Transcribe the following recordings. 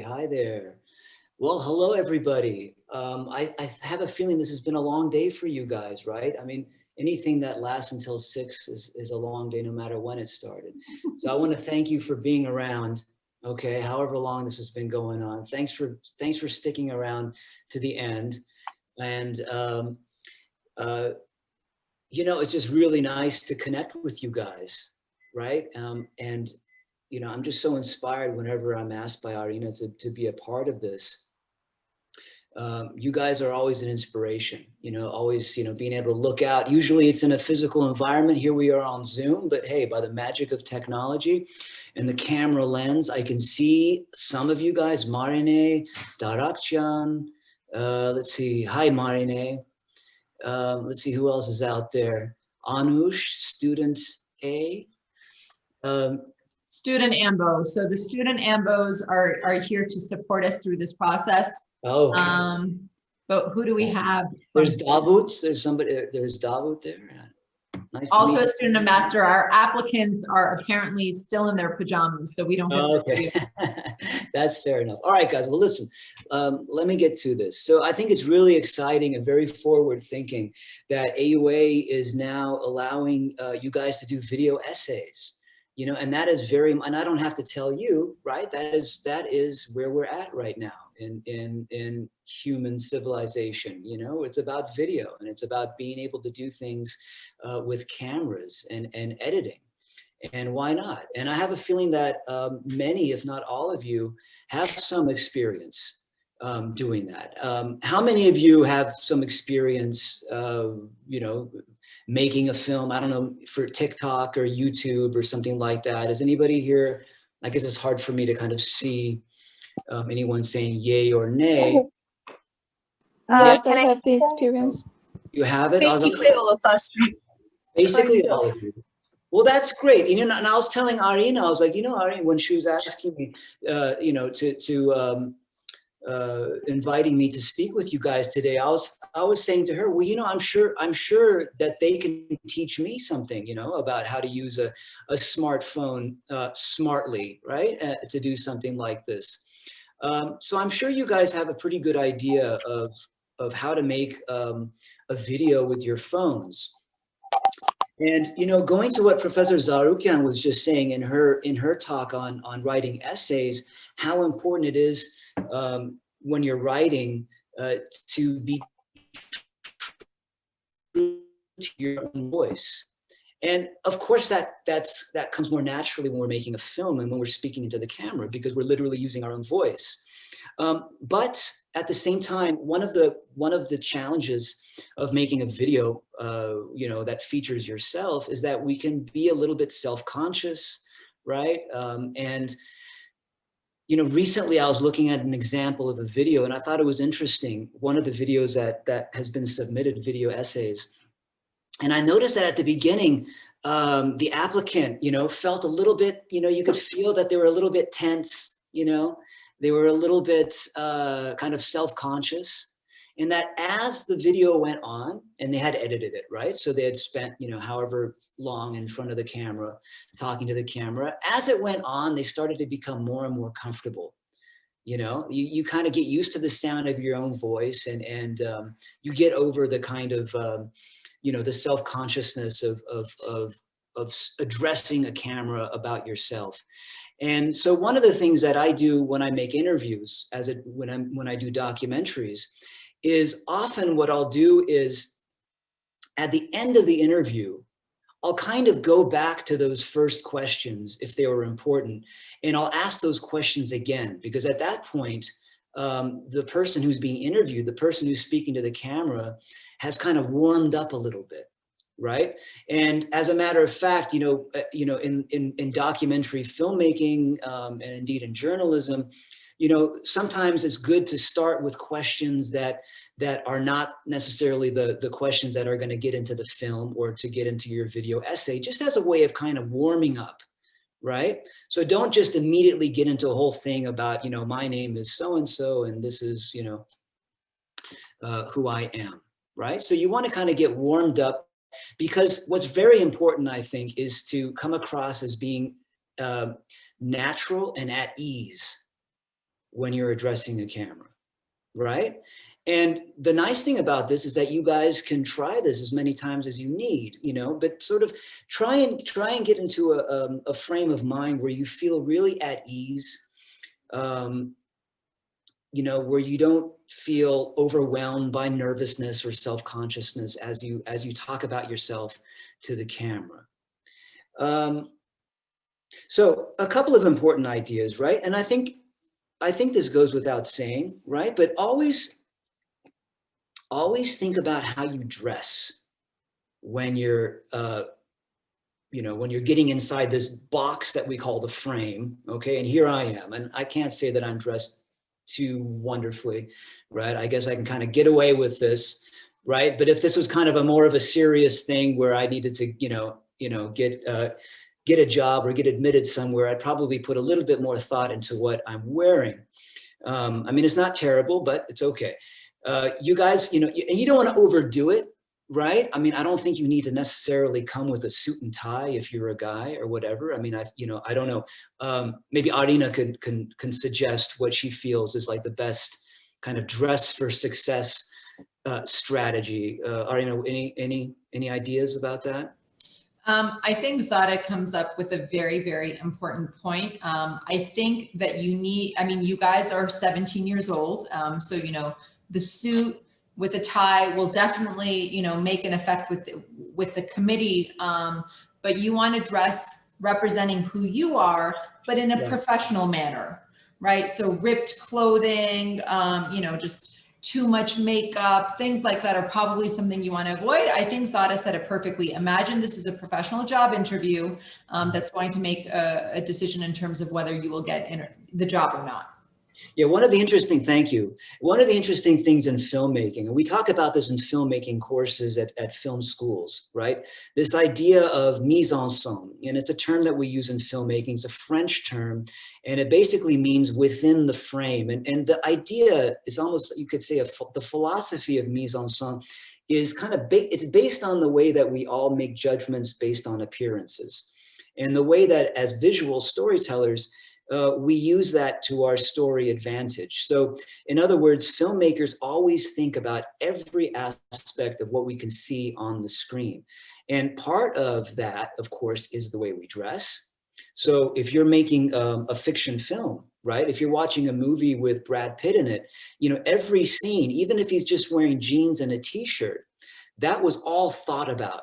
Hi there. Well, hello, everybody. I have a feeling this has been a long day for you guys, right? I mean, anything that lasts until 6 is a long day, no matter when it started. So I want to thank you for being around, okay, however long this has been going on. Thanks for sticking around to the end. And, uh, it's just really nice to connect with you guys, right? And I'm just so inspired whenever I'm asked by Arina to be a part of this. You guys are always an inspiration, always, being able to look out. Usually it's in a physical environment. Here we are on Zoom, but hey, by the magic of technology and the camera lens, I can see some of you guys, Marine, Darakchan, let's see, hi Marine. Let's see who else is out there. Anush, student A. Um, Student AMBO. So the student AMBOs are here to support us through this process. okay. But who do we have? There's Davut. There's Davut there. Nice also a student ambassador. Our applicants are apparently still in their pajamas, so we don't get okay. That's fair enough. All right, guys. Well, listen, let me get to this. So I think it's really exciting and very forward thinking that AUA is now allowing you guys to do video essays. And that is and I don't have to tell you, right? That is where we're at right now in human civilization. It's about video, and it's about being able to do things with cameras and editing. And why not? And I have a feeling that many, if not all of you, have some experience doing that. How many of you have some experience, making a film, I don't know, for TikTok or YouTube or something like that? Is anybody here? I guess it's hard for me to kind of see anyone saying yay or nay. Yes, I have the experience. You have it? Basically all of us. Basically all of you. Well, that's great. And I was telling Arina, I was like, Arina, when she was asking me, inviting me to speak with you guys today, I was saying to her, well, I'm sure that they can teach me something, about how to use a smartphone smartly, right? To do something like this. So I'm sure you guys have a pretty good idea of how to make a video with your phones. And going to what Professor Zareh was just saying in her talk on writing essays, how important it is when you're writing to be true to your own voice. And of course, that comes more naturally when we're making a film and when we're speaking into the camera, because we're literally using our own voice. But at the same time, one of the challenges of making a video, that features yourself, is that we can be a little bit self-conscious, right? And recently I was looking at an example of a video, and I thought it was interesting. One of the videos that has been submitted, video essays, and I noticed that at the beginning, the applicant, felt a little bit, you could feel that they were a little bit tense, they were a little bit kind of self-conscious. And that as the video went on, and they had edited it, right? So they had spent, however long in front of the camera, talking to the camera. As it went on, they started to become more and more comfortable. You kind of get used to the sound of your own voice, and you get over the kind of, the self-consciousness of addressing a camera about yourself. And so one of the things that I do when I make interviews, when I do documentaries, is often what I'll do is at the end of the interview, I'll kind of go back to those first questions if they were important, and I'll ask those questions again, because at that point, the person who's being interviewed, the person who's speaking to the camera, has kind of warmed up a little bit, right? And as a matter of fact, in documentary filmmaking, and indeed in journalism, sometimes it's good to start with questions that are not necessarily the questions that are going to get into the film or to get into your video essay, just as a way of kind of warming up, right? So don't just immediately get into a whole thing about, my name is so-and-so and this is, who I am, right? So you want to kind of get warmed up, because what's very important, I think, is to come across as being natural and at ease, when you're addressing a camera, right? And the nice thing about this is that you guys can try this as many times as you need, you know, but sort of try and get into a frame of mind where you feel really at ease, you know, where you don't feel overwhelmed by nervousness or self-consciousness as you talk about yourself to the camera. So a couple of important ideas, right? And I think this goes without saying, right? But always think about how you dress when you're, you know, when you're getting inside this box that we call the frame, okay? And here I am, and I can't say that I'm dressed too wonderfully, right? I guess I can kind of get away with this, right? But if this was kind of a more of a serious thing where I needed to, you know, get a job or get admitted somewhere, I'd probably put a little bit more thought into what I'm wearing. I mean, it's not terrible, but it's okay. You guys, you know, you don't want to overdo it, right? I mean, I don't think you need to necessarily come with a suit and tie if you're a guy or whatever. I mean, I don't know. Maybe Arina can suggest what she feels is like the best kind of dress for success strategy. Arina, any ideas about that? I think Zareh comes up with a very, very important point. I think that you guys are 17 years old. So, you know, the suit with a tie will definitely, you know, make an effect with the committee. But you want to dress representing who you are, but in a professional manner, right? So ripped clothing, you know, just too much makeup, things like that are probably something you want to avoid. I think Zareh said it perfectly. Imagine this is a professional job interview that's going to make a decision in terms of whether you will get the job or not. Yeah, one of the interesting things in filmmaking, and we talk about this in filmmaking courses at film schools, right? This idea of mise en scène, and it's a term that we use in filmmaking. It's a French term, and it basically means within the frame. And the idea is almost, you could say, the philosophy of mise en scène is kind of it's based on the way that we all make judgments based on appearances, and the way that as visual storytellers, we use that to our story advantage. So in other words, filmmakers always think about every aspect of what we can see on the screen. And part of that, of course, is the way we dress. So if you're making a fiction film, right? If you're watching a movie with Brad Pitt in it, you know, every scene, even if he's just wearing jeans and a t-shirt, that was all thought about.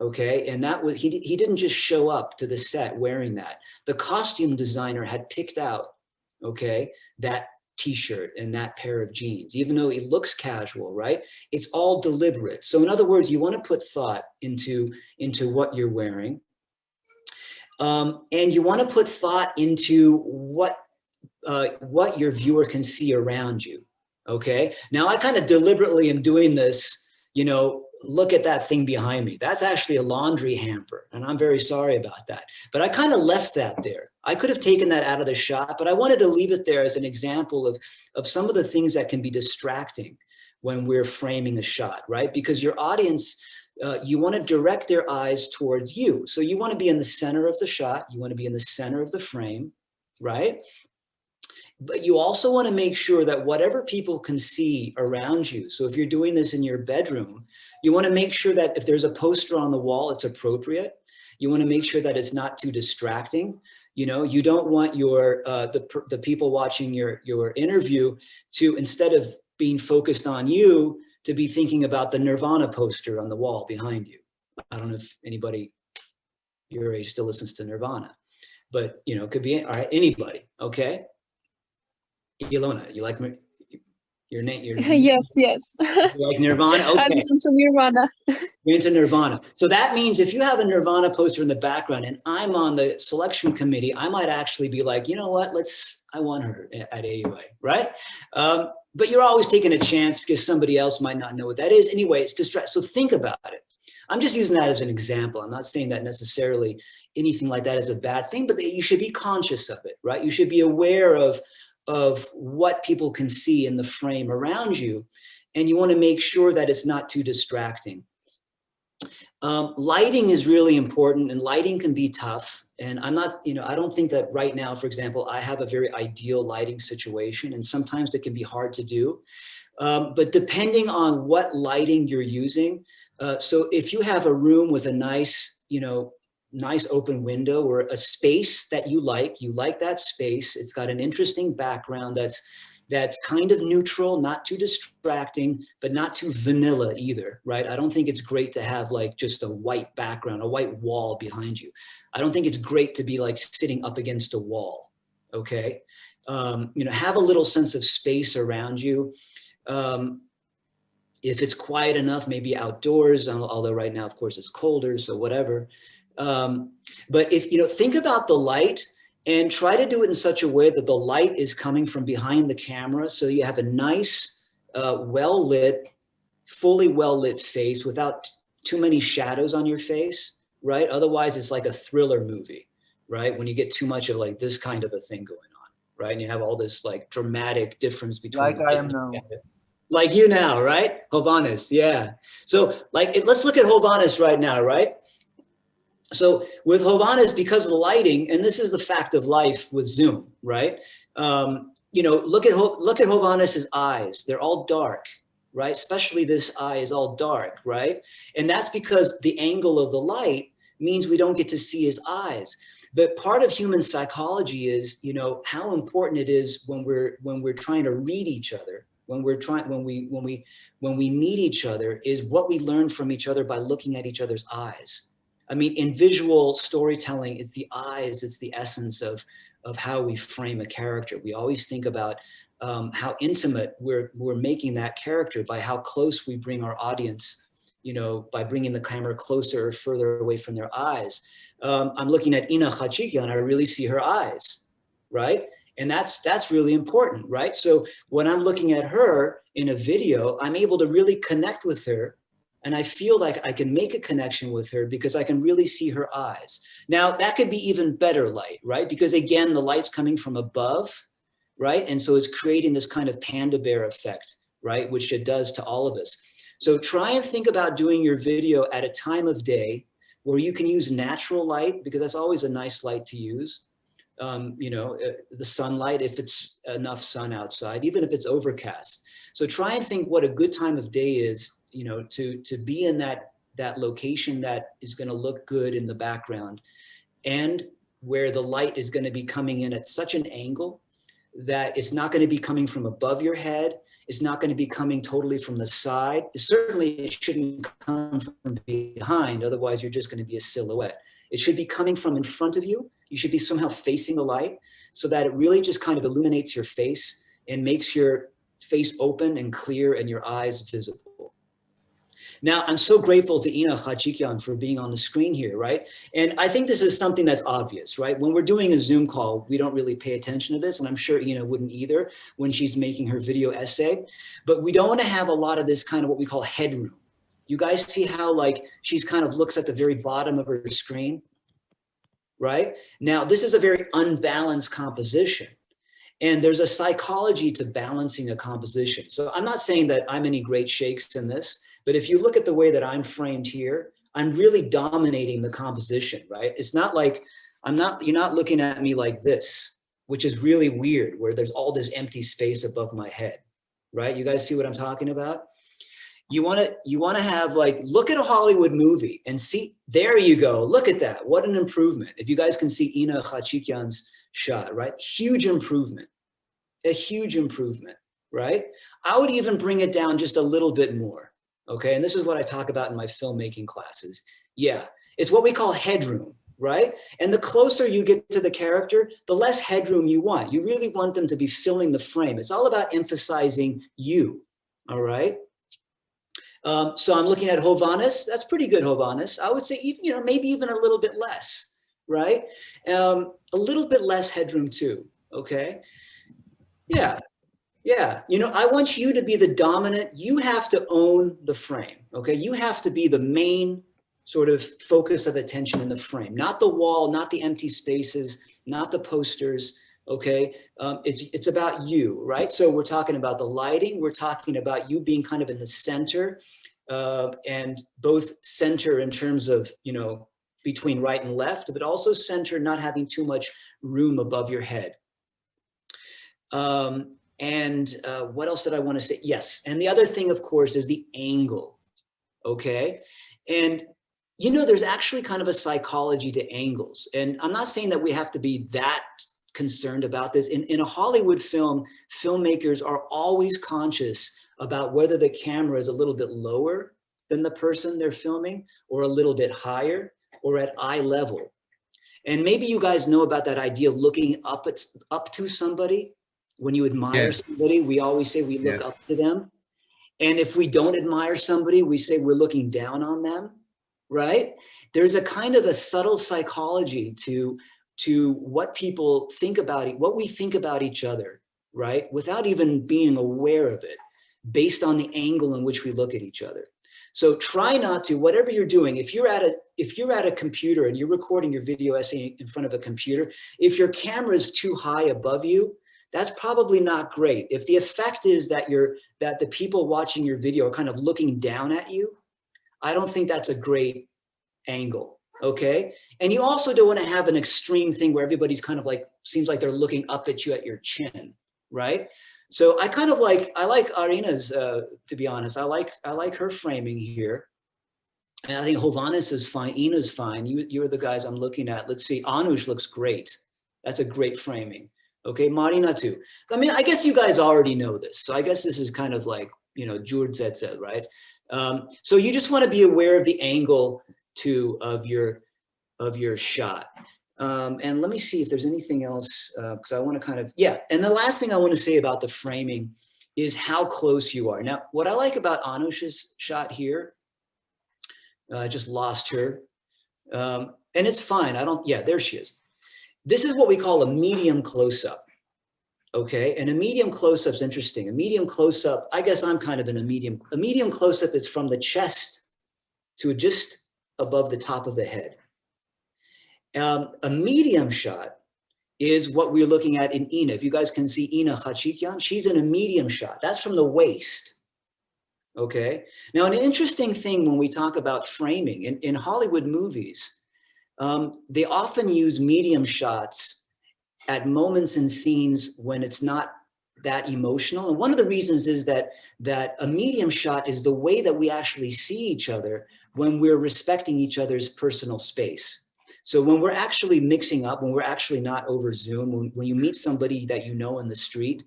Okay, and that was, he didn't just show up to the set wearing that. The costume designer had picked out, okay, that t-shirt and that pair of jeans, even though it looks casual, right? It's all deliberate. So in other words, you want to put thought into what you're wearing. And you want to put thought into what your viewer can see around you, okay? Now, I kind of deliberately am doing this, you know, look at that thing behind me. That's actually a laundry hamper, and I'm very sorry about that. But I kind of left that there. I could have taken that out of the shot, but I wanted to leave it there as an example of some of the things that can be distracting when we're framing a shot, right? Because your audience, you want to direct their eyes towards you. So you want to be in the center of the shot. You want to be in the center of the frame, right? But you also want to make sure that whatever people can see around you, so if you're doing this in your bedroom, you want to make sure that if there's a poster on the wall, it's appropriate. You want to make sure that it's not too distracting. You know, you don't want your the people watching your interview to, instead of being focused on you, to be thinking about the Nirvana poster on the wall behind you. I don't know if anybody your age still listens to Nirvana, but you know, it could be anybody, okay? Ilona, you like your name? Yes. You like Nirvana? Okay. I listen to Nirvana. You're into Nirvana. So that means if you have a Nirvana poster in the background and I'm on the selection committee, I might actually be like, you know what, I want her at AUA, right? But you're always taking a chance because somebody else might not know what that is. Anyway, it's distract. So think about it. I'm just using that as an example. I'm not saying that necessarily anything like that is a bad thing, but you should be conscious of it, right? You should be aware of what people can see in the frame around you. And you want to make sure that it's not too distracting. Lighting is really important, and lighting can be tough. And I'm not, I don't think that right now, for example, I have a very ideal lighting situation, and sometimes it can be hard to do. But depending on what lighting you're using, so if you have a room with a nice, nice open window or a space that you like that space, it's got an interesting background that's kind of neutral, not too distracting, but not too vanilla either, right? I don't think it's great to have like just a white background, a white wall behind you. I don't think it's great to be like sitting up against a wall, okay? Have a little sense of space around you. If it's quiet enough, maybe outdoors, although right now, of course, it's colder, so whatever. But if, think about the light and try to do it in such a way that the light is coming from behind the camera. So you have a nice, well-lit, fully well-lit face without too many shadows on your face, right? Otherwise, it's like a thriller movie, right? When you get too much of like this kind of a thing going on, right? And you have all this like dramatic difference between— Like I am now. Like you now, right? Hovhannes, yeah. So like, let's look at Hovhannes right now, right? So with Hovhannes, because of the lighting, and this is the fact of life with Zoom, right? Look at Hovhannes's eyes. They're all dark, right? Especially this eye is all dark, right? And that's because the angle of the light means we don't get to see his eyes. But part of human psychology is, how important it is when we're trying to read each other, when we meet each other, is what we learn from each other by looking at each other's eyes. I mean, in visual storytelling, it's the eyes, it's the essence of how we frame a character. We always think about how intimate we're making that character by how close we bring our audience, by bringing the camera closer or further away from their eyes. I'm looking at Ina Khachikian, I really see her eyes, right? And that's really important, right? So when I'm looking at her in a video, I'm able to really connect with her. And I feel like I can make a connection with her because I can really see her eyes. Now, that could be even better light, right? Because again, the light's coming from above, right? And so it's creating this kind of panda bear effect, right? Which it does to all of us. So try and think about doing your video at a time of day where you can use natural light, because that's always a nice light to use. The sunlight, if it's enough sun outside, even if it's overcast. So try and think what a good time of day is, to be in that location that is going to look good in the background, and where the light is going to be coming in at such an angle that it's not going to be coming from above your head. It's not going to be coming totally from the side. Certainly it shouldn't come from behind. Otherwise you're just going to be a silhouette. It should be coming from in front of you. You should be somehow facing the light so that it really just kind of illuminates your face and makes your face open and clear and your eyes visible. Now, I'm so grateful to Ina Khachikian for being on the screen here, right? And I think this is something that's obvious, right? When we're doing a Zoom call, we don't really pay attention to this, and I'm sure Ina wouldn't either when she's making her video essay, but we don't want to have a lot of this kind of what we call headroom. You guys see how like she's kind of looks at the very bottom of her screen, right? Now, this is a very unbalanced composition. And there's a psychology to balancing a composition. So I'm not saying that I'm any great shakes in this, but if you look at the way that I'm framed here, I'm really dominating the composition, right? It's not like you're not looking at me like this, which is really weird, where there's all this empty space above my head, right? You guys see what I'm talking about? You want to have like, look at a Hollywood movie and see, there you go. Look at that. What an improvement. If you guys can see Ina Khachikian's shot, right? Huge improvement, a huge improvement, right? I would even bring it down just a little bit more. Okay, and this is what I talk about in my filmmaking classes. Yeah, it's what we call headroom, right? And the closer you get to the character, the less headroom you want. You really want them to be filling the frame. It's all about emphasizing you, all right? So I'm looking at Hovhannes. That's pretty good, Hovhannes. I would say, even, maybe even a little bit less, right? A little bit less headroom too, okay? Yeah. Yeah, I want you to be the dominant. You have to own the frame, okay? You have to be the main sort of focus of attention in the frame, not the wall, not the empty spaces, not the posters, okay? It's about you, right? So we're talking about the lighting. We're talking about you being kind of in the center. and both center in terms of, you know, between right and left, but also center, not having too much room above your head. What else did I want to say? Yes, and the other thing, of course, is the angle, okay? And, you know, there's actually kind of a psychology to angles. And I'm not saying that we have to be that concerned about this. In a Hollywood film, filmmakers are always conscious about whether the camera is a little bit lower than the person they're filming, or a little bit higher, or at eye level. And maybe you guys know about that idea of looking up to somebody. When you admire somebody, we always say we look up to them. And if we don't admire somebody, we say we're looking down on them, right? There's a kind of a subtle psychology to what people think about it, what we think about each other, right? Without even being aware of it, based on the angle in which we look at each other. So try not to, whatever you're doing, if you're at a computer and you're recording your video essay in front of a computer, if your camera is too high above you, that's probably not great. If the effect is that the people watching your video are kind of looking down at you, I don't think that's a great angle, okay? And you also don't want to have an extreme thing where everybody's kind of like, seems like they're looking up at you at your chin, right? So I like Arina's, to be honest, I like her framing here. And I think Hovannes is fine, Ina's fine. You're the guys I'm looking at. Let's see, Anush looks great. That's a great framing. Okay, Marina too. I mean, I guess you guys already know this. So I guess this is kind of like, you know, Jurd said, right? So you just want to be aware of the angle too of your shot. And let me see if there's anything else, because I want to kind of, yeah. And the last thing I want to say about the framing is how close you are. Now, what I like about Anush's shot here, I just lost her. And it's fine. Yeah, there she is. This is what we call a medium close-up, okay? And a medium close-up is interesting. A medium close-up, I guess I'm kind of in a medium close-up is from the chest to just above the top of the head. A medium shot is what we're looking at in Ina. If you guys can see Ina Khachikyan, she's in a medium shot. That's from the waist, okay? Now, an interesting thing when we talk about framing, in Hollywood movies, they often use medium shots at moments and scenes when it's not that emotional. And one of the reasons is that a medium shot is the way that we actually see each other when we're respecting each other's personal space. So when we're actually mixing up, when we're actually not over Zoom, when you meet somebody that you know in the street,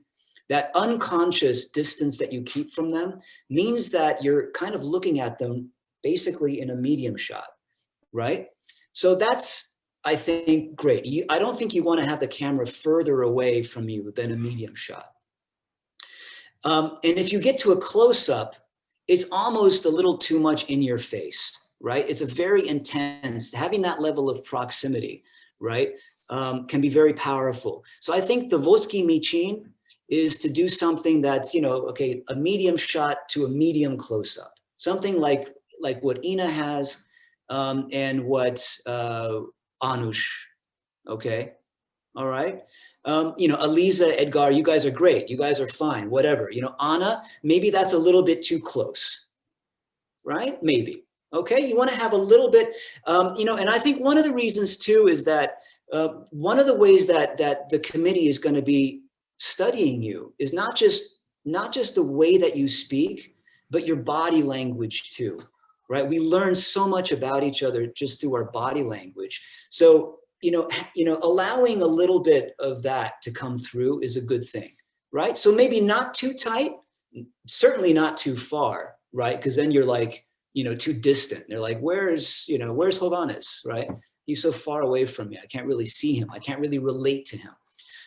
that unconscious distance that you keep from them means that you're kind of looking at them basically in a medium shot, right? So that's, I think, great. I don't think you want to have the camera further away from you than a medium shot. And if you get to a close-up, it's almost a little too much in your face, right? It's a very intense, having that level of proximity, right, can be very powerful. So I think the Voski Michin is to do something that's, you know, okay, a medium shot to a medium close-up, something like what Ina has, and what Anush, okay, all right. You know, Aliza, Edgar, you guys are great. You guys are fine, whatever. You know, Anna, maybe that's a little bit too close, right? Maybe, okay? You want to have a little bit, you know, and I think one of the reasons too is that one of the ways that the committee is going to be studying you is not just the way that you speak, but your body language too. Right? We learn so much about each other just through our body language. So, you know, allowing a little bit of that to come through is a good thing, right? So maybe not too tight, certainly not too far, right? Because then you're like, you know, too distant. They're like, where's Hovannes, right? He's so far away from me. I can't really see him. I can't really relate to him.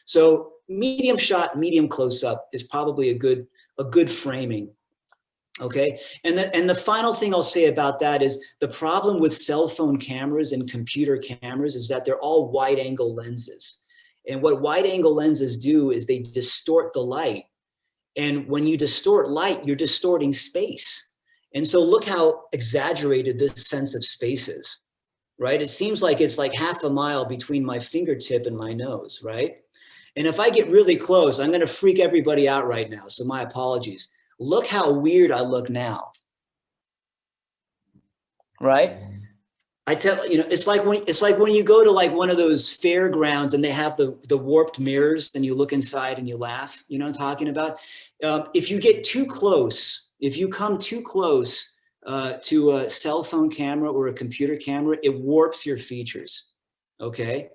So medium shot, medium close up is probably a good framing. Okay, and the final thing I'll say about that is the problem with cell phone cameras and computer cameras is that they're all wide angle lenses. And what wide angle lenses do is they distort the light. And when you distort light, you're distorting space. And so look how exaggerated this sense of space is, right? It seems like it's like half a mile between my fingertip and my nose, right? And if I get really close, I'm going to freak everybody out right now. So my apologies. Look how weird I look now, right? I tell you know, it's like when you go to like one of those fairgrounds and they have the warped mirrors and you look inside and you laugh. You know what I'm talking about? If you get too close, if you come too close to a cell phone camera or a computer camera, it warps your features. Okay,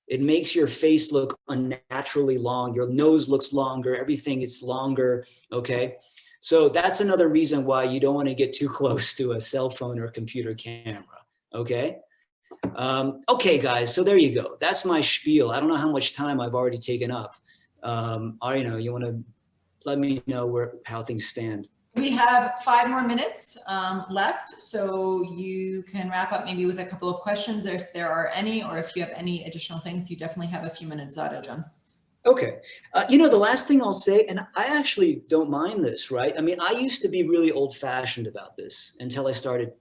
it makes your face look unnaturally long. Your nose looks longer. Everything is longer. Okay, so that's another reason why you don't want to get too close to a cell phone or a computer camera. Okay. Okay, guys. So there you go. That's my spiel. I don't know how much time I've already taken up. You want to let me know how things stand. We have 5 more minutes left, so you can wrap up maybe with a couple of questions if there are any, or if you have any additional things, you definitely have a few minutes, Zareh, John. Okay. The last thing I'll say, and I actually don't mind this, right? I mean, I used to be really old-fashioned about this until I started,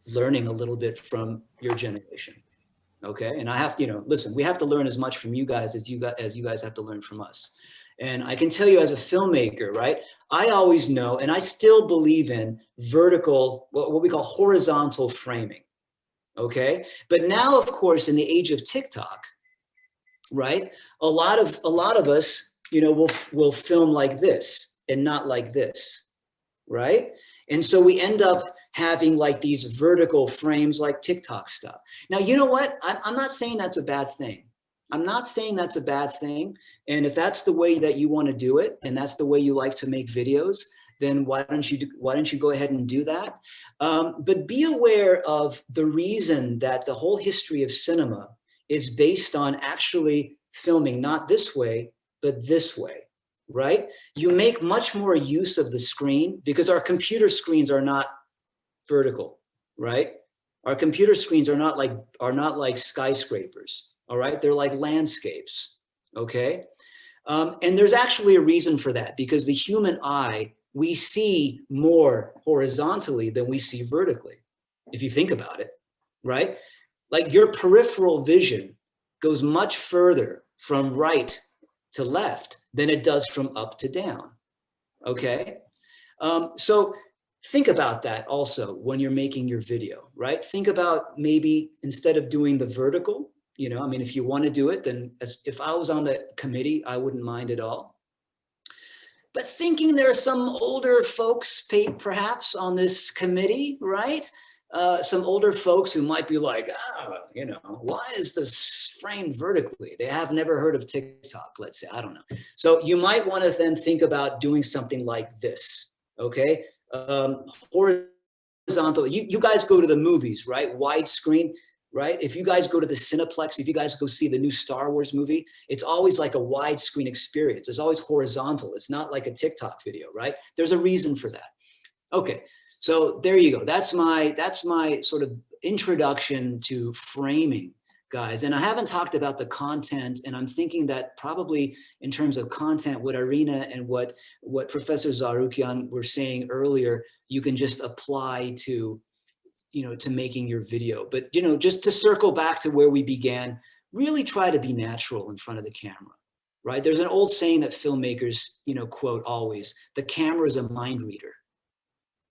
learning a little bit from your generation. Okay. And I have, listen, we have to learn as much from you guys as you guys have to learn from us. And I can tell you as a filmmaker, right? I always know, and I still believe in vertical, what we call horizontal framing. Okay. But now, of course, in the age of TikTok, right? A lot of us, will film like this and not like this. Right. And so we end up having like these vertical frames like TikTok stuff. Now, you know what? I'm not saying that's a bad thing. I'm not saying that's a bad thing. And if that's the way that you want to do it, and that's the way you like to make videos, then why don't you go ahead and do that? But be aware of the reason that the whole history of cinema is based on actually filming not this way, but this way. Right? You make much more use of the screen because our computer screens are not vertical, right? Our computer screens are not like skyscrapers, all right? They're like landscapes, okay? And there's actually a reason for that because the human eye, we see more horizontally than we see vertically, if you think about it, right? Like your peripheral vision goes much further from right to left than it does from up to down, okay? So think about that also when you're making your video, right? Think about maybe instead of doing the vertical, if you want to do it, then if I was on the committee, I wouldn't mind at all. But thinking there are some older folks perhaps on this committee, right? Some older folks who might be like, why is this framed vertically? They have never heard of TikTok, let's say, I don't know. So you might want to then think about doing something like this, okay? Horizontal, you guys go to the movies, right? Widescreen, right? If you guys go to the Cineplex, if you guys go see the new Star Wars movie, it's always like a widescreen experience. It's always horizontal. It's not like a TikTok video, right? There's a reason for that. Okay. So there you go. That's my sort of introduction to framing, guys. And I haven't talked about the content, and I'm thinking that probably in terms of content, what Irina and what Professor Tjeknavorian were saying earlier, you can just apply to, to making your video. But, just to circle back to where we began, really try to be natural in front of the camera, right? There's an old saying that filmmakers, quote always, the camera is a mind reader.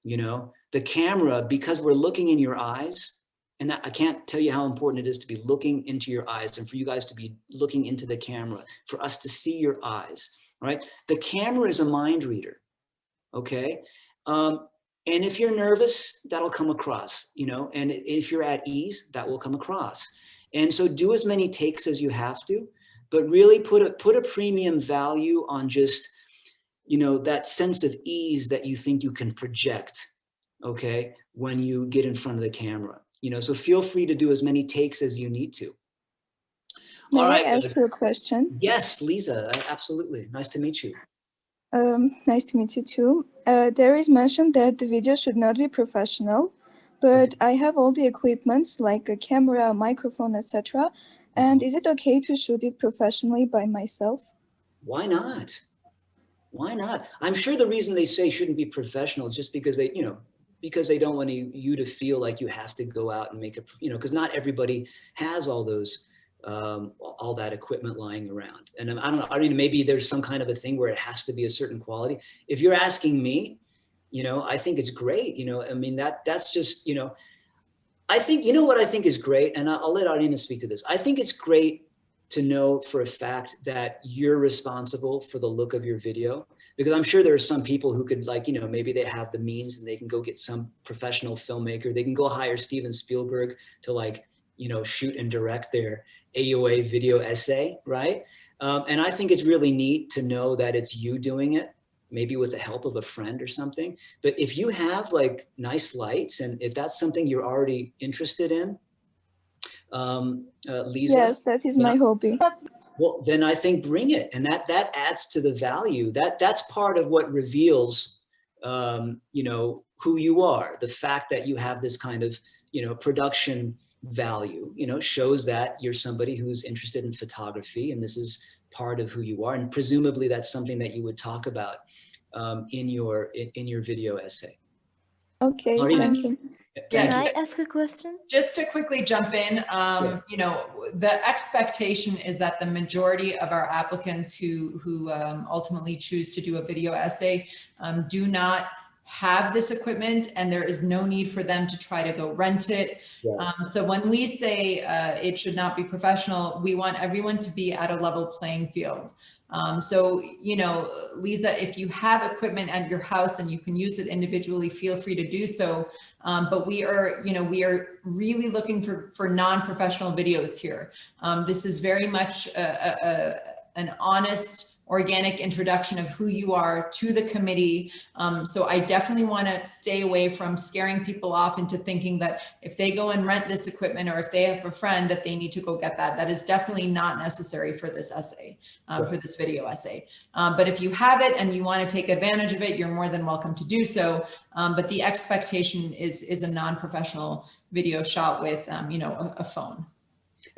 The camera, because we're looking in your eyes, and I can't tell you how important it is to be looking into your eyes and for you guys to be looking into the camera, for us to see your eyes, right? The camera is a mind reader, okay? And if you're nervous, that'll come across, and if you're at ease, that will come across. And so do as many takes as you have to, but really put a premium value on just, that sense of ease that you think you can project, okay, when you get in front of the camera, so feel free to do as many takes as you need to. May I ask you a question? Yes, Lisa, absolutely. Nice to meet you. Nice to meet you too. There is mention that the video should not be professional, but I have all the equipments like a camera, a microphone, etc. And is it okay to shoot it professionally by myself? Why not? Why not? I'm sure the reason they say shouldn't be professional is just because they don't want you to feel like you have to go out and make a, because not everybody has all those, all that equipment lying around. And I don't know, maybe there's some kind of a thing where it has to be a certain quality. If you're asking me, You know, I think it's great. You know, I mean, that's just, you know, I think, you know what I think is great, and I'll let Arina speak to this. I think it's great to know for a fact that you're responsible for the look of your video, because I'm sure there are some people who could, like, you know, maybe they have the means and they can go get some professional filmmaker. They can go hire Steven Spielberg to, like, you know, shoot and direct their AUA video essay, right? And I think it's really neat to know that it's you doing it, maybe with the help of a friend or something. But if you have like nice lights, and if that's something you're already interested in, Lisa. Yes, that is my hobby. Well, then I think bring it, and that adds to the value. That's part of what reveals, you know, who you are. The fact that you have this kind of, you know, production value, you know, shows that you're somebody who's interested in photography, and this is part of who you are. And presumably that's something that you would talk about in your video essay. Okay, thank you. Can I ask a question? Just to quickly jump in, you know, the expectation is that the majority of our applicants who ultimately choose to do a video essay do not have this equipment, and there is no need for them to try to go rent it. Yeah. So when we say it should not be professional, we want everyone to be at a level playing field. So, you know, Lisa, if you have equipment at your house and you can use it individually, feel free to do so. But we are, you know, we are really looking for non-professional videos here. This is very much an honest, organic introduction of who you are to the committee. So I definitely want to stay away from scaring people off into thinking that if they go and rent this equipment, or if they have a friend, that they need to go get that. That is definitely not necessary for this essay, for this video essay. But if you have it and you want to take advantage of it, you're more than welcome to do so. But the expectation is a non-professional video shot with, you know, a phone.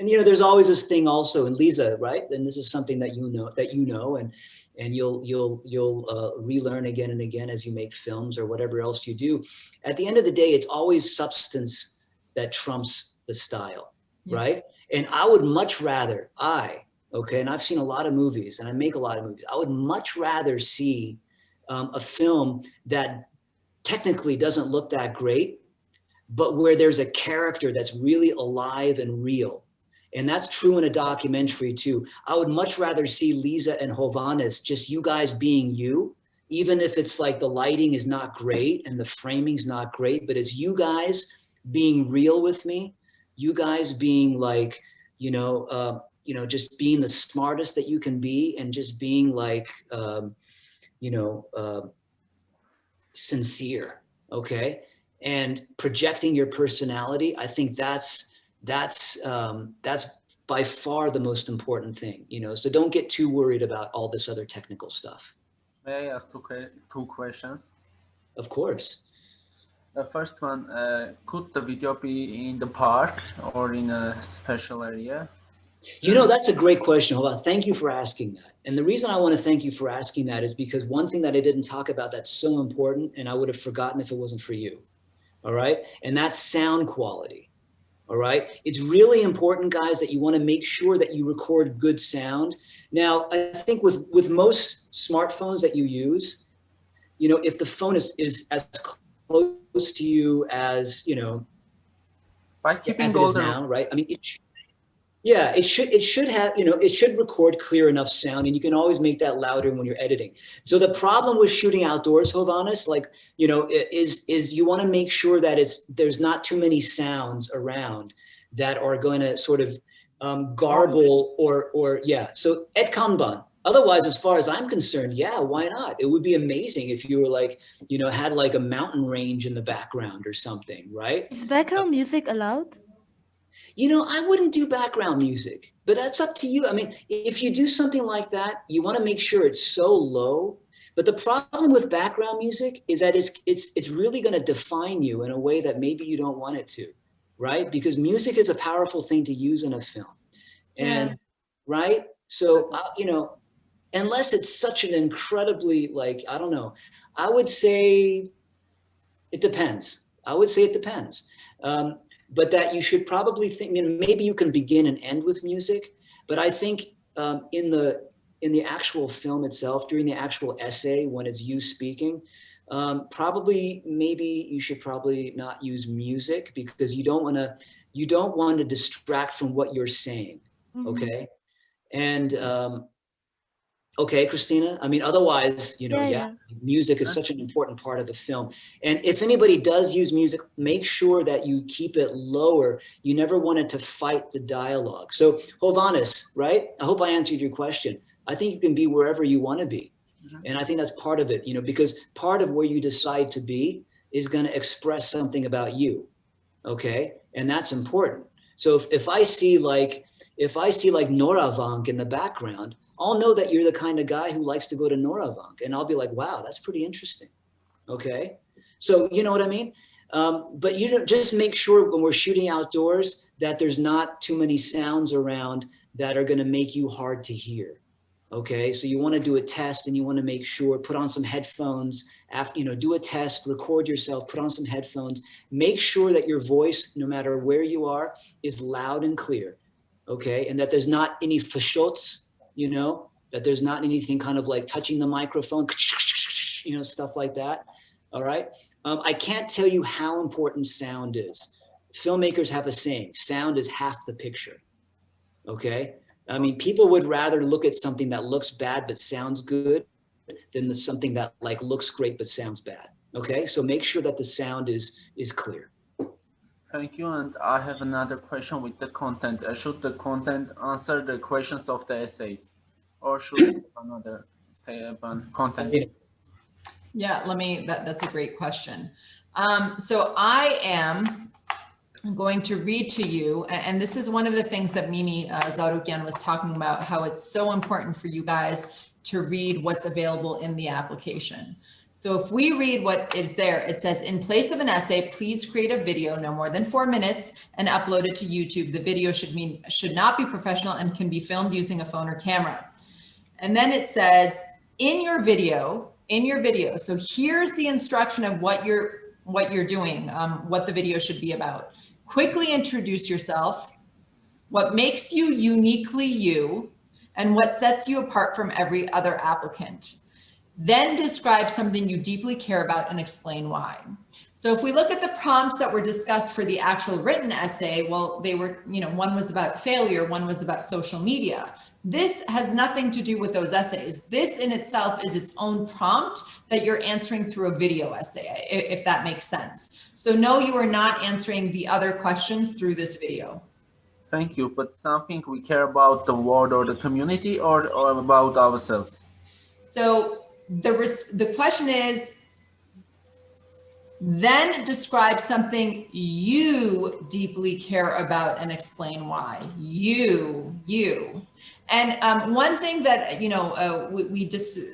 And, you know, there's always this thing also, and Lisa, right? And this is something that you know, and you'll relearn again and again as you make films or whatever else you do. At the end of the day, it's always substance that trumps the style, right? And I would much rather, okay, and I've seen a lot of movies and I make a lot of movies. I would much rather see a film that technically doesn't look that great, but where there's a character that's really alive and real. And that's true in a documentary too. I would much rather see Lisa and Hovhannes, just you guys being you, even if it's like the lighting is not great and the framing's not great, but it's you guys being real with me, you guys being like, you know, just being the smartest that you can be, and just being like, you know, sincere, okay? And projecting your personality. I think that's by far the most important thing, you know, so don't get too worried about all this other technical stuff. May I ask two questions? Of course. The first one, could the video be in the park or in a special area? You know, that's a great question. Hold on. Thank you for asking that. And the reason I want to thank you for asking that is because one thing that I didn't talk about that's so important, and I would have forgotten if it wasn't for you, all right? And that's sound quality. All right. It's really important, guys, that you want to make sure that you record good sound. Now, I think with most smartphones that you use, you know, if the phone is as close to you as, you know, by keeping as it is now, right? I mean, it should have, you know, it should record clear enough sound, and you can always make that louder when you're editing. So the problem with shooting outdoors, Hovhannes, like, you know, is you want to make sure that there's not too many sounds around that are going to sort of garble or yeah. So et kanban. Otherwise, as far as I'm concerned, yeah, why not? It would be amazing if you were like, you know, had like a mountain range in the background or something, right? Is background music allowed? You know, I wouldn't do background music, but that's up to you. I mean, if you do something like that, you want to make sure it's so low. But the problem with background music is that it's really going to define you in a way that maybe you don't want it to, right? Because music is a powerful thing to use in a film. And right? So, you know, unless it's such an incredibly, like, I don't know, I would say it depends. I would say it depends. But that you should probably think, you know, maybe you can begin and end with music, but I think in the actual film itself, during the actual essay, when it's you speaking, probably, maybe you should probably not use music because you don't want to distract from what you're saying. Okay. And, okay, Christina. I mean, otherwise, Yeah. music is such an important part of the film. And if anybody does use music, make sure that you keep it lower. You never want it to fight the dialogue. So Hovannes, right? I hope I answered your question. I think you can be wherever you want to be. And I think that's part of it, because part of where you decide to be is going to express something about you. Okay. And that's important. So if I see like Noravank in the background, I'll know that you're the kind of guy who likes to go to Noravank, and I'll be like, wow, that's pretty interesting. Okay. So you know what I mean? But just make sure when we're shooting outdoors that there's not too many sounds around that are going to make you hard to hear. Okay. So you want to do a test and you want to make sure, put on some headphones after, do a test, record yourself, put on some headphones, make sure that your voice, no matter where you are, is loud and clear. Okay. And that there's not any fashots, that there's not anything kind of like touching the microphone, stuff like that. All right. I can't tell you how important sound is. Filmmakers have a saying, sound is half the picture. Okay. I mean, people would rather look at something that looks bad but sounds good than something that like looks great but sounds bad. Okay. So make sure that the sound is clear. Thank you. And I have another question with the content. Should the content answer the questions of the essays, or should another stay upon content? Yeah, that's a great question. So I am going to read to you, and this is one of the things that Mimi Zarukyan was talking about, how it's so important for you guys to read what's available in the application. So if we read what is there, it says, in place of an essay, please create a video no more than 4 minutes and upload it to YouTube. The video should not be professional and can be filmed using a phone or camera. And then it says, in your video, so here's the instruction of what you're doing, what the video should be about. Quickly introduce yourself, what makes you uniquely you, and what sets you apart from every other applicant. Then describe something you deeply care about and explain why. So if we look at the prompts that were discussed for the actual written essay, well, they were, one was about failure, one was about social media. This has nothing to do with those essays. This in itself is its own prompt that you're answering through a video essay, if that makes sense. So no, you are not answering the other questions through this video. Thank you. But something we care about the world or the community or about ourselves? So the question is, then describe something you deeply care about and explain why. You. And one thing that,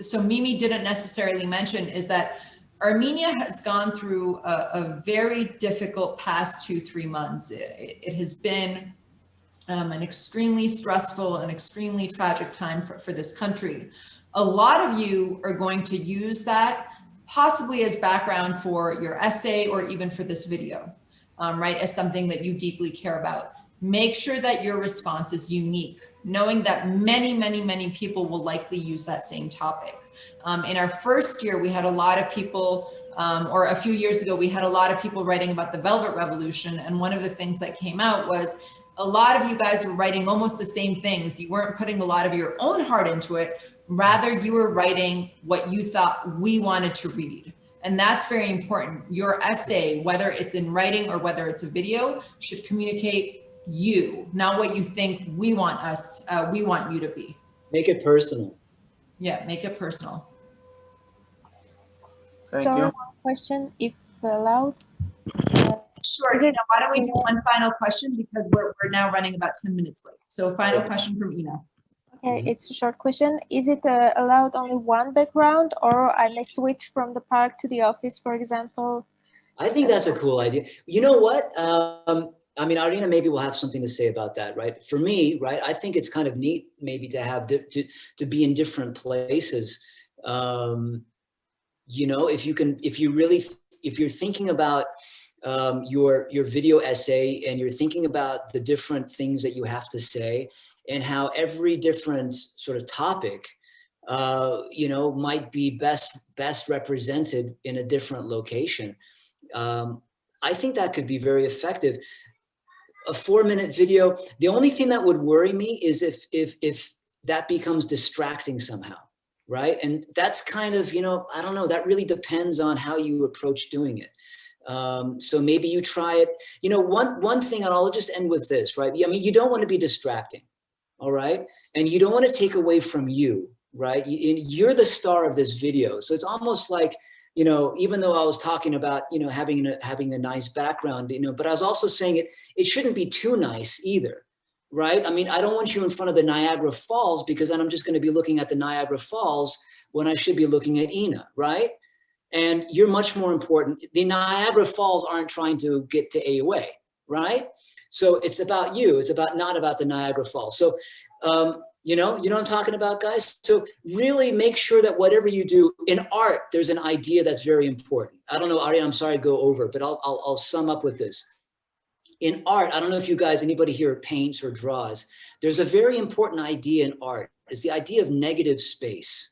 so Mimi didn't necessarily mention is that Armenia has gone through a very difficult past 2-3 months. It has been an extremely stressful and extremely tragic time for this country. A lot of you are going to use that possibly as background for your essay or even for this video, right? As something that you deeply care about. Make sure that your response is unique, knowing that many people will likely use that same topic. In our first year, we had a lot of people, or a few years ago, we had a lot of people writing about the Velvet Revolution. And one of the things that came out was a lot of you guys were writing almost the same things. You weren't putting a lot of your own heart into it. Rather, you were writing what you thought we wanted to read. And that's very important. Your essay, whether it's in writing or whether it's a video, should communicate you, not what you think we want you to be. Make it personal. Yeah, make it personal. Thank So you. one question, if allowed. Sure. Ina, why don't we do one final question, because we're now running about 10 minutes late. So final question from Ina. Okay, it's a short question. Is it allowed only one background, or I may switch from the park to the office, for example? I think that's a cool idea. You know what? I mean, Arina maybe will have something to say about that, right? For me, right, I think it's kind of neat maybe to have to be in different places. If you're thinking about your video essay and you're thinking about the different things that you have to say and how every different sort of topic you know, might be best represented in a different location. I think that could be very effective. A 4-minute video, the only thing that would worry me is if that becomes distracting somehow, right? And that's kind of, you know, I don't know, that really depends on how you approach doing it. So maybe you try it. You know, one thing, and I'll just end with this, right? I mean, you don't want to be distracting, all right? And you don't want to take away from you, right? You're the star of this video. So it's almost like, you know, even though I was talking about, you know, having a nice background, you know, but I was also saying it shouldn't be too nice either, right? I mean, I don't want you in front of the Niagara Falls because then I'm just going to be looking at the Niagara Falls when I should be looking at Ina, right? And you're much more important. The Niagara Falls aren't trying to get to AOA, right? So it's about you. It's not about the Niagara Falls. So, you know what I'm talking about, guys? So really make sure that whatever you do in art, there's an idea that's very important. I don't know, Arya, I'm sorry to go over, but I'll sum up with this. In art, I don't know if you guys, anybody here paints or draws, there's a very important idea in art. It's the idea of negative space.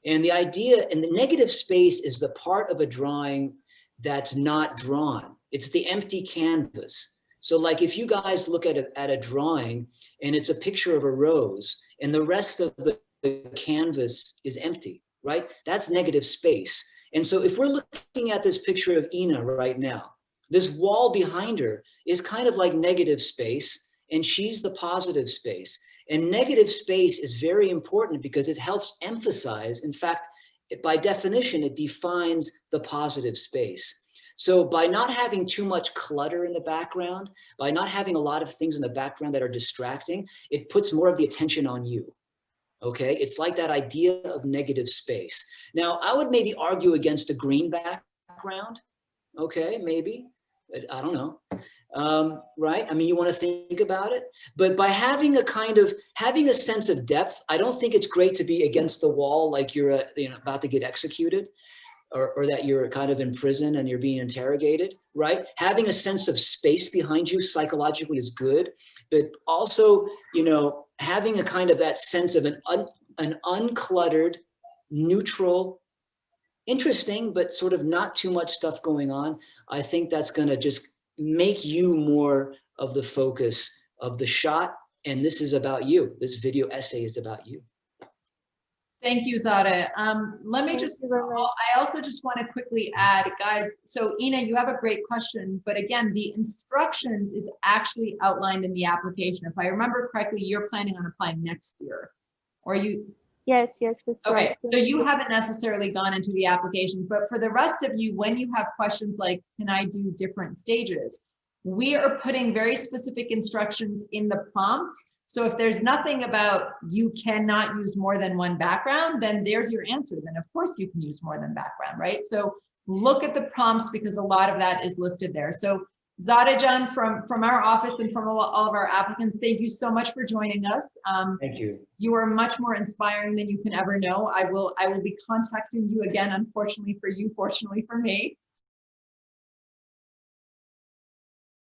And the idea, and the negative space is the part of a drawing that's not drawn. It's the empty canvas. So like if you guys look at a drawing and it's a picture of a rose and the rest of the canvas is empty, right? That's negative space. And so if we're looking at this picture of Ina right now, this wall behind her is kind of like negative space and she's the positive space. And negative space is very important because it helps emphasize, in fact, by definition, it defines the positive space. So by not having too much clutter in the background, by not having a lot of things in the background that are distracting, it puts more of the attention on you. Okay, it's like that idea of negative space. Now, I would maybe argue against a green background. Okay, maybe, I don't know. Right? I mean, you want to think about it, but by having a sense of depth, I don't think it's great to be against the wall like you're about to get executed. Or that you're kind of in prison and you're being interrogated, right? Having a sense of space behind you psychologically is good, but also, you know, having a kind of that sense of an uncluttered, neutral, interesting, but sort of not too much stuff going on. I think that's going to just make you more of the focus of the shot. And this is about you. This video essay is about you. Thank you, Zareh. Let me just, I also just want to quickly add, guys, so Ina, you have a great question, but again, the instructions is actually outlined in the application. If I remember correctly, you're planning on applying next year, or you? Yes, that's right. Okay, so you haven't necessarily gone into the application, but for the rest of you, when you have questions like, can I do different stages? We are putting very specific instructions in the prompts. So if there's nothing about you cannot use more than one background, then there's your answer. Then of course you can use more than background, right? So look at the prompts because a lot of that is listed there. So Zareh Can from our office and from all of our applicants, thank you so much for joining us. Thank you. You are much more inspiring than you can ever know. I will be contacting you again, unfortunately for you, fortunately for me.